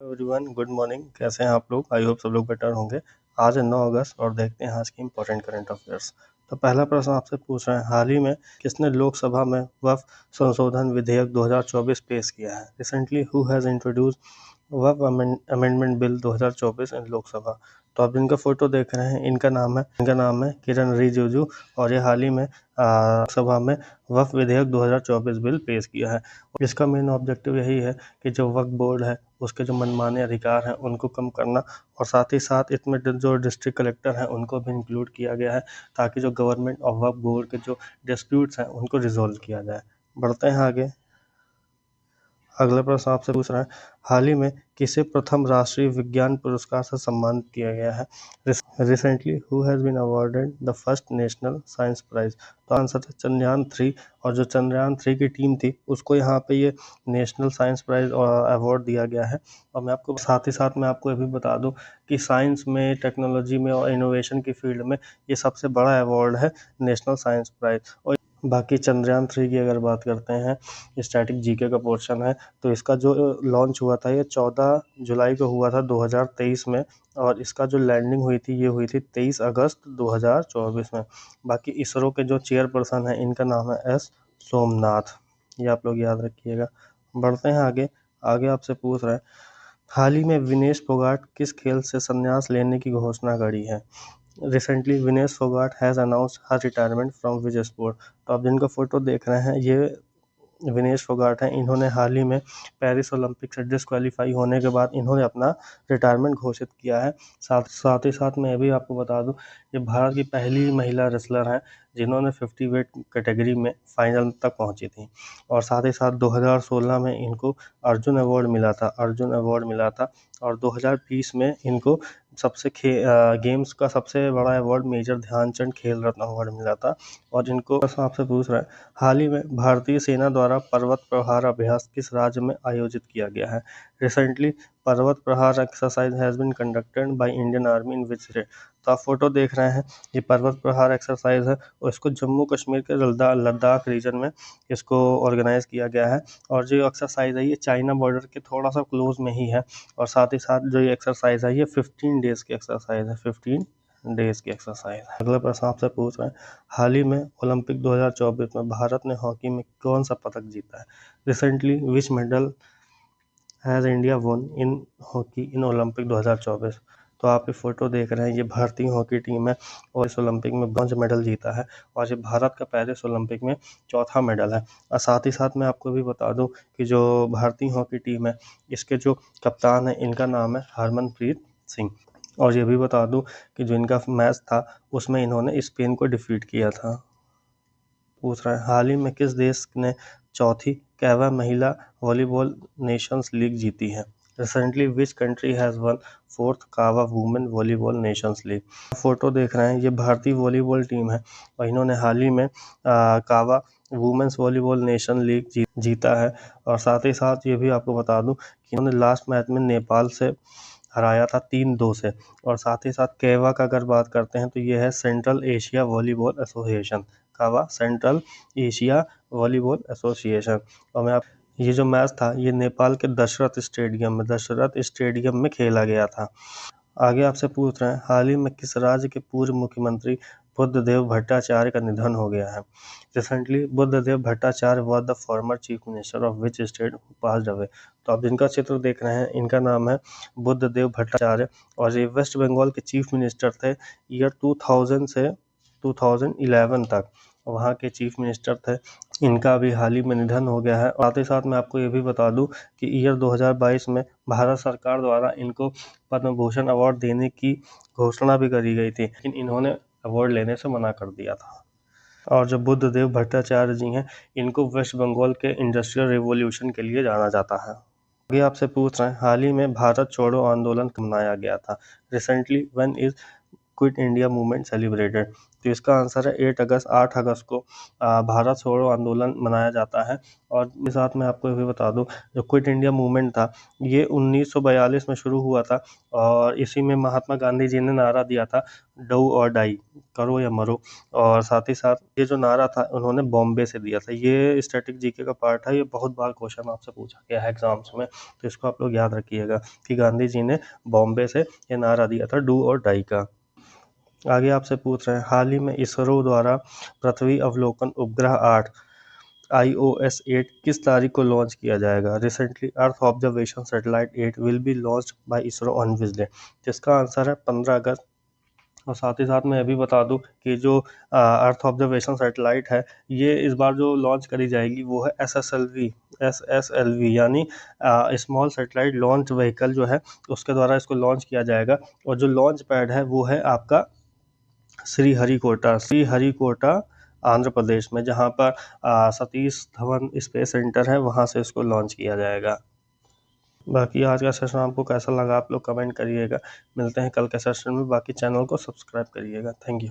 Everyone, good morning. कैसे हैं आप लोग? आई होप सब लोग बेटर होंगे। आज है 9 अगस्त और देखते हैं आज की इंपॉर्टेंट करंट अफेयर्स। तो पहला प्रश्न आपसे पूछ रहे हैं, हाल ही में किसने लोकसभा में वक्फ संशोधन विधेयक 2024 पेश किया है? Recently who has introduce Waqf amendment bill 2024 इन लोकसभा? तो आप जिनका फोटो देख रहे हैं इनका नाम है किरण रिजिजू और ये हाल ही में सभा में वक्फ विधेयक 2024 बिल पेश किया है। इसका मेन ऑब्जेक्टिव यही है कि जो वक्फ बोर्ड है उसके जो मनमाने अधिकार हैं उनको कम करना, और साथ ही साथ इसमें जो डिस्ट्रिक्ट कलेक्टर हैं उनको भी इंक्लूड किया गया है ताकि जो गवर्नमेंट और वक्फ बोर्ड के जो डिस्प्यूट्स हैं उनको रिजॉल्व किया जाए। बढ़ते हैं आगे। अगला प्रश्न आपसे पूछ रहा है, हाल ही में किसे प्रथम राष्ट्रीय विज्ञान पुरस्कार से सम्मानित किया गया है? Recently who has been awarded the first national science prize? तो आंसर है चंद्रयान 3। और जो चंद्रयान 3 की टीम थी उसको यहाँ पे ये नेशनल साइंस प्राइज अवार्ड दिया गया है। और मैं आपको साथ ही साथ मैं आपको ये भी बता दूं कि साइंस में, टेक्नोलॉजी में और इनोवेशन की फील्ड में ये सबसे बड़ा अवार्ड है, नेशनल साइंस प्राइज। और बाकी चंद्रयान 3 की अगर बात करते हैं, स्टैटिक जीके का पोर्शन है, तो इसका जो लॉन्च हुआ था ये 14 जुलाई को हुआ था 2023 में, और इसका जो लैंडिंग हुई थी ये हुई थी 23 अगस्त 2024 में। बाकी इसरो के जो चेयरपर्सन हैं इनका नाम है एस सोमनाथ, ये आप लोग याद रखिएगा। बढ़ते हैं आगे। आगे आपसे पूछ रहे हैं, हाल ही में विनेश फोगाट किस खेल से संन्यास लेने की घोषणा करी है? Recently Vinesh Phogat has announced her retirement from which sport? तो आप जिनका फोटो देख रहे हैं ये विनेश फोगाट हैं। इन्होंने हाल ही में पेरिस ओलंपिक से डिस्क्वालीफाई होने के बाद इन्होंने अपना रिटायरमेंट घोषित किया है। साथ ही साथ मैं ये भी आपको बता दूं, ये भारत की पहली महिला रेसलर हैं जिन्होंने 50 वेट कैटेगरी में फाइनल तक पहुंची थी। और साथ ही साथ 2016 में इनको अर्जुन अवार्ड मिला था। और 2020 में इनको गेम्स का सबसे बड़ा अवार्ड मेजर ध्यानचंद खेल रत्न अवार्ड मिला था। और इनको आपसे पूछ रहा है, हाल ही में भारतीय सेना द्वारा पर्वत प्रहार अभ्यास किस राज्य में आयोजित किया गया है? Recently Parvat Prahar exercise has been conducted by Indian army in which state? तो आप फोटो देख रहे हैं, ये पर्वत प्रहार एक्सरसाइज है और इसको जम्मू कश्मीर के लद्दाख रीजन में इसको ऑर्गेनाइज किया गया है। और जो एक्सरसाइज है ये चाइना बॉर्डर के थोड़ा सा क्लोज में ही है। और साथ ही साथ जो ये एक्सरसाइज है ये 15 डेज की एक्सरसाइज है, 15 डेज की एक्सरसाइज। अगला प्रश्न आपसे पूछ रहे हैं, हाल ही में ओलंपिक 2024 में भारत ने हॉकी में कौन सा पदक जीता है? Recently which medal has India वोन इन हॉकी इन ओलंपिक 2024? तो आप ये फोटो देख रहे हैं, ये भारतीय हॉकी टीम है और इस ओलंपिक में ब्रॉन्ज मेडल जीता है और ये भारत का पेरिस ओलंपिक में चौथा मेडल है। और साथ ही साथ मैं आपको भी बता दूं कि जो भारतीय हॉकी टीम है इसके जो कप्तान है इनका नाम है हरमनप्रीत सिंह। और ये भी बता दूं कि जो इनका मैच था उसमें इन्होंने स्पेन को डिफीट किया था। पूछ रहा है, हाल ही में किस देश ने चौथी कैवा महिला वॉलीबॉल नेशंस लीग जीती है? Recently which country has won fourth CAVA women volleyball nations league? Photo देख रहे हैं, ये भारतीय वॉलीबॉल टीम है और इन्होंने हाल ही में कावा वुमेन्स वॉलीबॉल नेशन लीग जीता है। और साथ ही साथ ये भी आपको बता दूं कि इन्होंने लास्ट मैच में नेपाल से हराया था 3-2 से। और साथ ही साथ केवा का अगर बात करते हैं तो ये है सेंट्रल एशिया वॉलीबॉल एसोसिएशन, कावा सेंट्रल एशिया वॉलीबॉल एसोसिएशन। और ये जो मैच था ये नेपाल के दशरथ स्टेडियम में खेला गया था। आगे आपसे पूछ रहे हैं, हाल ही में किस राज्य के पूर्व मुख्यमंत्री बुद्धदेव भट्टाचार्य का निधन हो गया है? Recently Buddhadeb Bhattacharya was the former chief minister of which state who passed away? तो आप जिनका चित्र देख रहे हैं इनका नाम है बुद्धदेव भट्टाचार्य और ये वेस्ट बंगाल के चीफ मिनिस्टर थे ईयर 2000 से 2011 तक, वहाँ के चीफ मिनिस्टर थे। इनका अभी हाल ही में निधन हो गया है। साथ ही साथ मैं आपको ये भी बता दूं कि ईयर 2022 में भारत सरकार द्वारा इनको पद्म भूषण अवार्ड देने की घोषणा भी करी गई थी, लेकिन इन्होंने अवार्ड लेने से मना कर दिया था। और जो बुद्धदेव भट्टाचार्य जी हैं इनको वेस्ट बंगाल के इंडस्ट्रियल रिवॉल्यूशन के लिए जाना जाता है। आगे आपसे पूछ रहे हैं, हाल ही में भारत छोड़ो आंदोलन कब मनाया गया था? Recently when is quit India movement celebrated? तो इसका आंसर है 8 अगस्त को भारत छोड़ो आंदोलन मनाया जाता है। और इस साथ मैं आपको ये भी बता दूं, जो क्विट इंडिया मूवमेंट था ये 1942 में शुरू हुआ था और इसी में महात्मा गांधी जी ने नारा दिया था, डू और डाई, करो या मरो। और साथ ही साथ ये जो नारा था उन्होंने बॉम्बे से दिया था। ये स्टैटिक जीके का पार्ट है, ये बहुत बार क्वेश्चन आपसे पूछा गया है एग्जाम्स में, तो इसको आप लोग याद रखिएगा कि गांधी जी ने बॉम्बे से ये नारा दिया था, डू और डाई का। आगे आपसे पूछ रहे हैं, हाल ही में इसरो द्वारा पृथ्वी अवलोकन उपग्रह 8 IOS-8 किस तारीख को लॉन्च किया जाएगा? Recently earth observation satellite 8 will be launched by ISRO on which day? जिसका आंसर है 15 अगस्त। और साथ ही साथ मैं ये भी बता दूं कि जो अर्थ ऑब्जर्वेशन सैटेलाइट है ये इस बार जो लॉन्च करी जाएगी वो है SSLV यानी स्मॉल सैटेलाइट लॉन्च व्हीकल जो है उसके द्वारा इसको लॉन्च किया जाएगा। और जो लॉन्च पैड है वो है आपका श्रीहरिकोटा आंध्र प्रदेश में, जहां पर सतीश धवन स्पेस सेंटर है, वहां से इसको लॉन्च किया जाएगा। बाकी आज का सेशन आपको कैसा लगा आप लोग कमेंट करिएगा। मिलते हैं कल के सेशन में, बाकी चैनल को सब्सक्राइब करिएगा। Thank you.